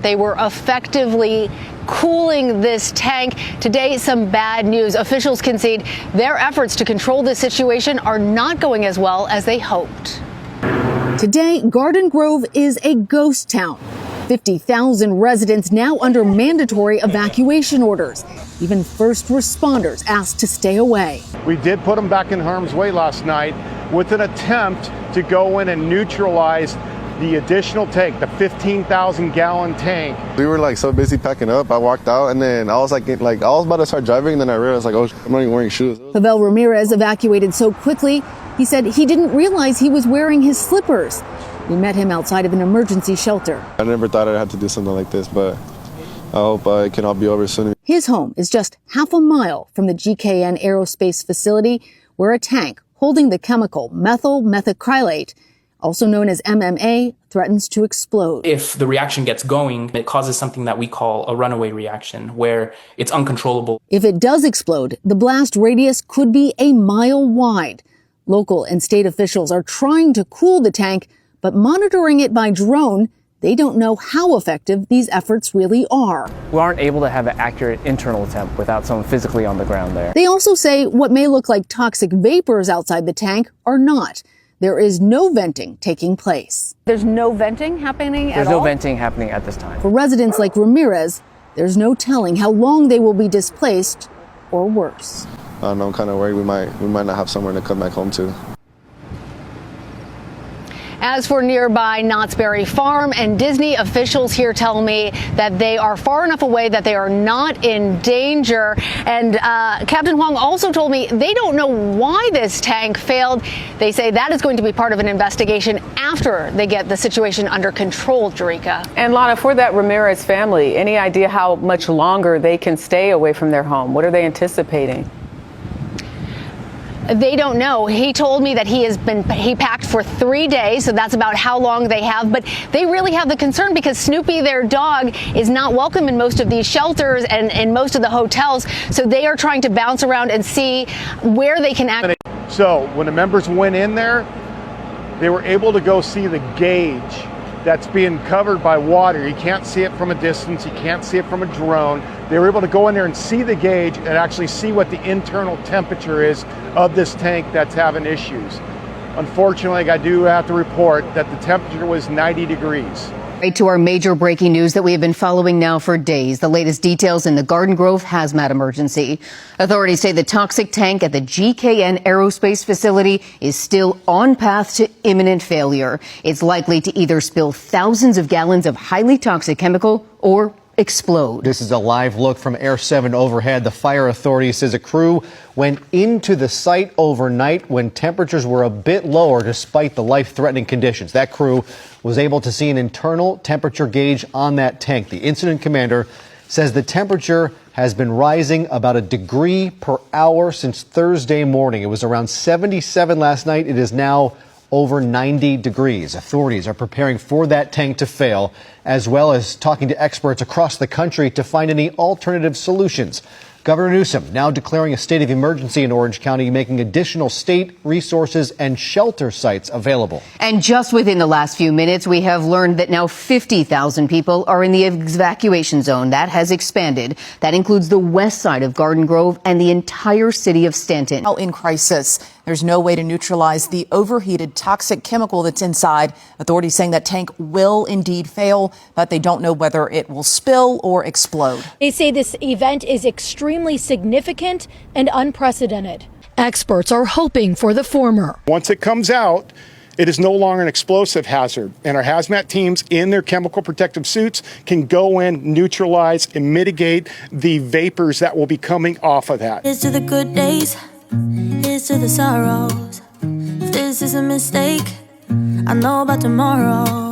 They were effectively cooling this tank. Today, some bad news. Officials concede their efforts to control this situation are not going as well as they hoped. Today, Garden Grove is a ghost town. 50,000 residents now under mandatory evacuation orders. Even first responders asked to stay away. We did put them back in harm's way last night with an attempt to go in and neutralize the additional tank, the 15,000-gallon tank. We were so busy packing up. I walked out and then I was I was about to start driving, and then I realized oh, I'm not even wearing shoes. Pavel Ramirez evacuated so quickly, he said he didn't realize he was wearing his slippers. We met him outside of an emergency shelter. I never thought I'd have to do something like this, but I hope it can all be over soon. His home is just half a mile from the GKN aerospace facility, where a tank holding the chemical methyl methacrylate, also known as MMA, threatens to explode. If the reaction gets going, it causes something that we call a runaway reaction, where it's uncontrollable. If it does explode, the blast radius could be a mile wide. Local and state officials are trying to cool the tank, but monitoring it by drone, they don't know how effective these efforts really are. We aren't able to have an accurate internal temp without someone physically on the ground there. They also say what may look like toxic vapors outside the tank are not. There is no venting taking place. There's no venting happening at all? There's no venting happening at this time. For residents like Ramirez, there's no telling how long they will be displaced, or worse. I don't know, I'm kind of worried we might not have somewhere to come back home to. As for nearby Knott's Berry Farm and Disney, officials here tell me that they are far enough away that they are not in danger. And Captain Huang also told me they don't know why this tank failed. They say that is going to be part of an investigation after they get the situation under control, Jerika. And Lana, for that Ramirez family, any idea how much longer they can stay away from their home? What are they anticipating? They don't know. He told me that he packed for 3 days, so that's about how long they have. But they really have the concern because Snoopy, their dog, is not welcome in most of these shelters and in most of the hotels. So they are trying to bounce around and see where they can act. So when the members went in there, they were able to go see the gauge that's being covered by water. You can't see it from a distance. You can't see it from a drone. They were able to go in there and see the gauge and actually see what the internal temperature is of this tank that's having issues. Unfortunately, I do have to report that the temperature was 90 degrees. Right to our major breaking news that we have been following now for days. The latest details in the Garden Grove hazmat emergency. Authorities say the toxic tank at the GKN aerospace facility is still on path to imminent failure. It's likely to either spill thousands of gallons of highly toxic chemical or explode. This is a live look from Air 7 overhead. The fire authority says a crew went into the site overnight when temperatures were a bit lower despite the life-threatening conditions. That crew was able to see an internal temperature gauge on that tank. The incident commander says the temperature has been rising about a degree per hour since Thursday morning. It was around 77 last night. It is now over 90 degrees. Authorities are preparing for that tank to fail, as well as talking to experts across the country to find any alternative solutions. Governor Newsom now declaring a state of emergency in Orange County, making additional state resources and shelter sites available. And just within the last few minutes, we have learned that now 50,000 people are in the evacuation zone. That has expanded. That includes the west side of Garden Grove and the entire city of Stanton. Now in crisis. There's no way to neutralize the overheated toxic chemical that's inside. Authorities saying that tank will indeed fail, but they don't know whether it will spill or explode. They say this event is extremely significant and unprecedented. Experts are hoping for the former. Once it comes out, it is no longer an explosive hazard, and our hazmat teams in their chemical protective suits can go in, neutralize, and mitigate the vapors that will be coming off of that. Here's to the good days, here's to the sorrows. If this is a mistake, I know about tomorrow.